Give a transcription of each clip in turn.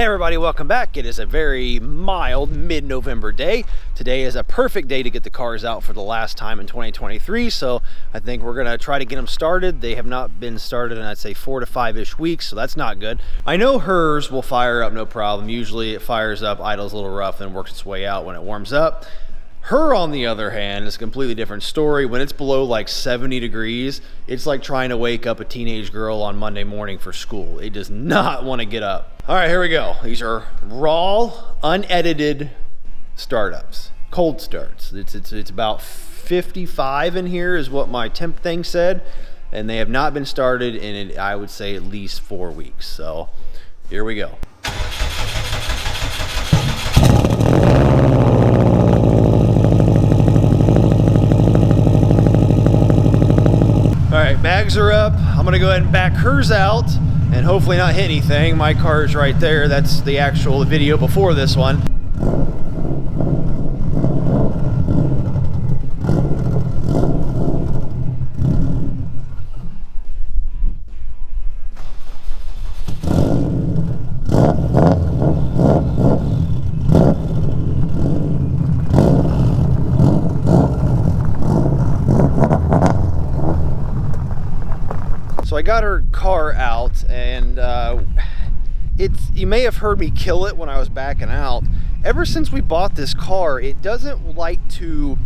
Hey everybody, welcome back. It is a very mild mid-November day. Today is a perfect day to get the cars out for the last time in 2023, so I think we're gonna try to get them started. They have not been started in, I'd say, 4 to 5-ish weeks, so that's not good. I know hers will fire up no problem. Usually it fires up, idles a little rough, then works its way out when it warms up. Her, on the other hand, is a completely different story. When it's below like 70 degrees, it's like trying to wake up a teenage girl on Monday morning for school. It does not want to get up. All right, here we go. These are raw, unedited startups, cold starts. It's about 55 in here is what my temp thing said, and they have not been started in, I would say, at least 4 weeks. So here we go. All right, bags are up. I'm gonna go ahead and back hers out and hopefully not hit anything. My car is right there. That's the actual video before this one. So I got her car out, and you may have heard me kill it when I was backing out. Ever since we bought this car, it doesn't like to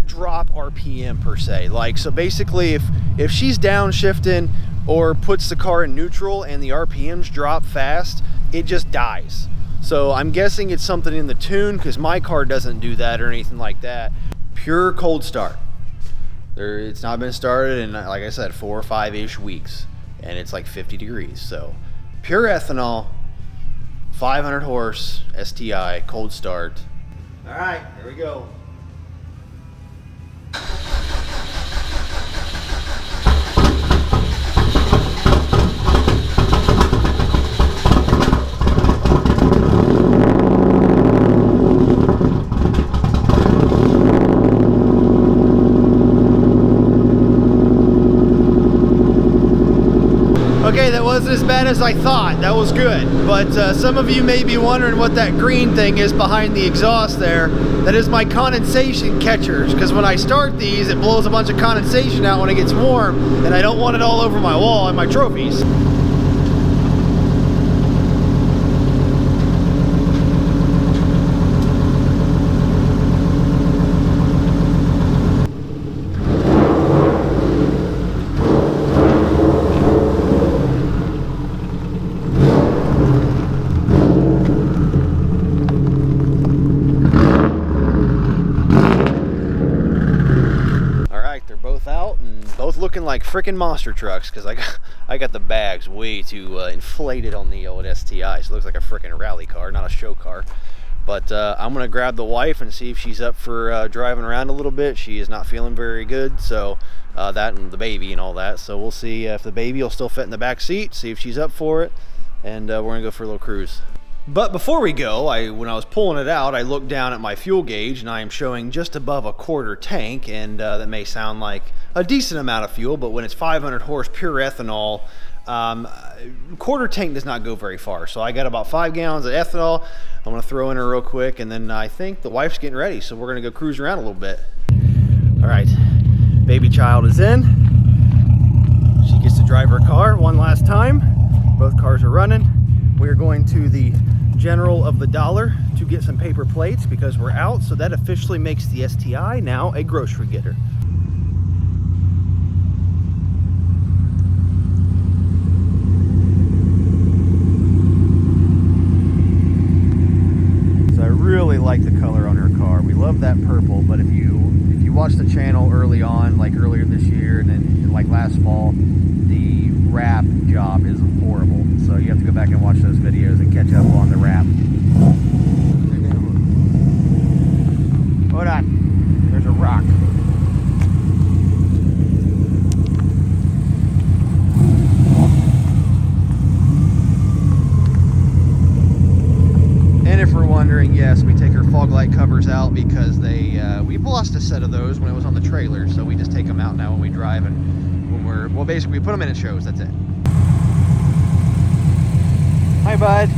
drop RPM per se. Like, so basically if she's downshifting or puts the car in neutral and the RPMs drop fast, it just dies. So I'm guessing it's something in the tune, because my car doesn't do that or anything like that. Pure cold start. It's not been started in, like I said, 4 or 5-ish weeks, and it's like 50 degrees. So pure ethanol, 500 horse STI, cold start. All right, here we go. Okay, that wasn't as bad as I thought. That was good. But some of you may be wondering what that green thing is behind the exhaust there. That is my condensation catchers, because when I start these, it blows a bunch of condensation out when it gets warm, and I don't want it all over my wall and my trophies. Looking like freaking monster trucks, because I got the bags way too inflated on the old STI, so it looks like a freaking rally car, not a show car. But I'm gonna grab the wife and see if she's up for driving around a little bit. She is not feeling very good, so that and the baby and all that. So we'll see if the baby will still fit in the back seat, see if she's up for it, and we're gonna go for a little cruise. But before we go, when I was pulling it out, I looked down at my fuel gauge, and I am showing just above a quarter tank, and that may sound like a decent amount of fuel, but when it's 500 horse pure ethanol, quarter tank does not go very far. So I got about 5 gallons of ethanol. I'm gonna throw in her real quick, and then I think the wife's getting ready, so we're gonna go cruise around a little bit. All right, baby child is in. She gets to drive her car one last time. Both cars are running. We are going to the General of the Dollar to get some paper plates because we're out, so that officially makes the STI now a grocery getter. So I really like the color on her car. We love that purple, but if you watch the channel early on, like earlier this year and then like last fall, the wrap job is horrible. So you have to go back and watch those videos and catch up on the wrap. Hold on, there's a rock. And if we're wondering, yes, we take our fog light covers out because we've lost a set of those when it was on the trailer, so we just take them out now when we drive, and when well, basically we put them in at shows, that's it. Hi, bud.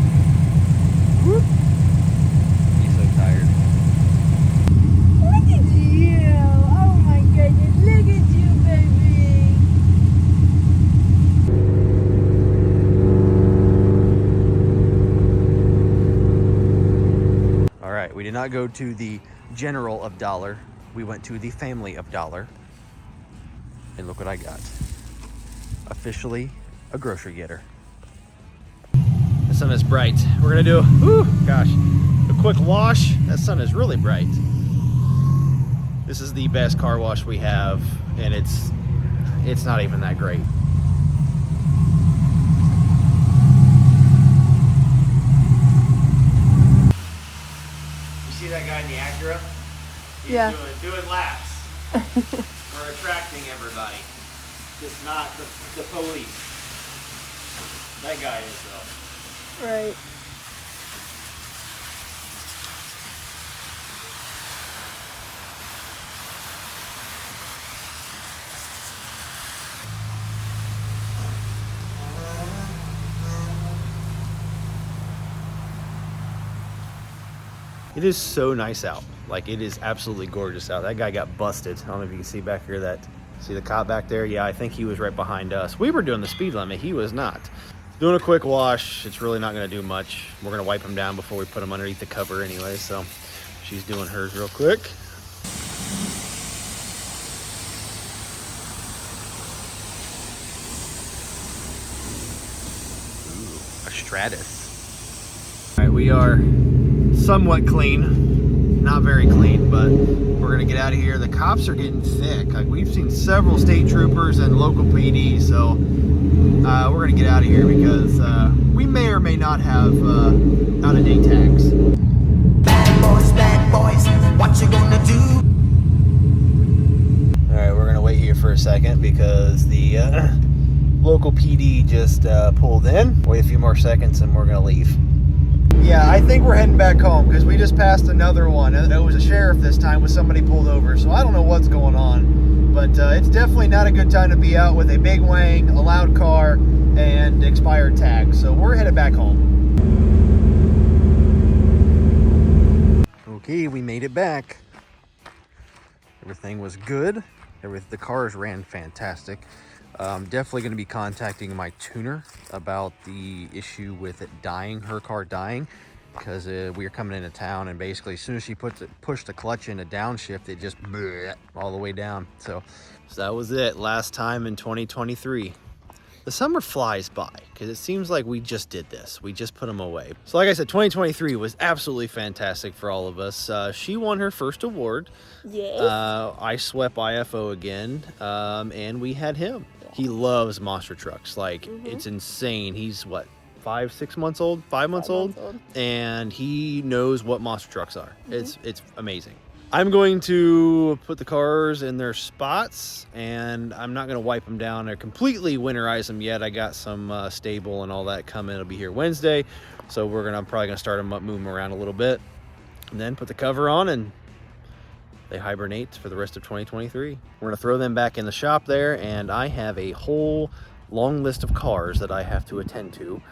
We did not go to the General of Dollar. We went to the Family of Dollar. And look what I got. Officially a grocery getter. The sun is bright. We're gonna do, a quick wash. That sun is really bright. This is the best car wash we have, and it's not even that great. You see that guy in the Acura? He's doing laps. We're attracting everybody. Just not the police. That guy is though. Right. It is so nice out. Like, it is absolutely gorgeous out. That guy got busted. I don't know if you can see back here see the cop back there? Yeah, I think he was right behind us. We were doing the speed limit. He was not. Doing a quick wash. It's really not going to do much. We're going to wipe him down before we put him underneath the cover anyway. So she's doing hers real quick. Ooh, a Stratus. All right, we are somewhat clean, not very clean, but we're gonna get out of here. The cops are getting thick. Like, we've seen several state troopers and local PD, so we're gonna get out of here because we may or may not have out-of-date tags. Bad boys, what you gonna do? All right, we're gonna wait here for a second because the local PD just pulled in. Wait a few more seconds and we're gonna leave. Yeah, I think we're heading back home because we just passed another one. It was a sheriff this time with somebody pulled over, so I don't know what's going on. But it's definitely not a good time to be out with a big Wang, a loud car, and expired tags. So we're headed back home. Okay, we made it back. Everything was good. The cars ran fantastic. Definitely going to be contacting my tuner about the issue with it dying, her car dying, because we were coming into town and basically as soon as she pushed the clutch into downshift, it just all the way down. So that was it. Last time in 2023. The summer flies by because it seems like we just did this. We just put them away. So like I said, 2023 was absolutely fantastic for all of us. She won her first award. Yes. I swept IFO again, and we had him. He loves monster trucks. Like, it's insane. He's what, 5 months old, and he knows what monster trucks are. It's amazing. I'm going to put the cars in their spots, and I'm not going to wipe them down or completely winterize them yet. I got some stable and all that coming. It'll be here Wednesday, so I'm probably going to start them up, move them around a little bit, and then put the cover on, and they hibernate for the rest of 2023. We're going to throw them back in the shop there, and I have a whole long list of cars that I have to attend to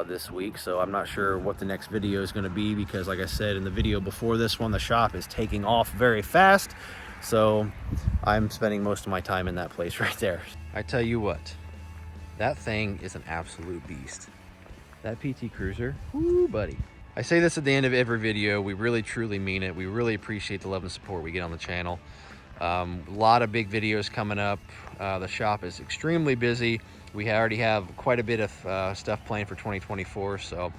this week, so I'm not sure what the next video is going to be because, like I said in the video before this one, the shop is taking off very fast, so I'm spending most of my time in that place right there. I tell you what, that thing is an absolute beast. That PT Cruiser, woo buddy. I say this at the end of every video. We really truly mean it. We really appreciate the love and support we get on the channel. A lot of big videos coming up. The shop is extremely busy. We already have quite a bit of stuff planned for 2024, so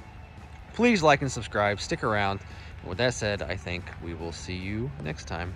please like and subscribe, stick around. And with that said, I think we will see you next time.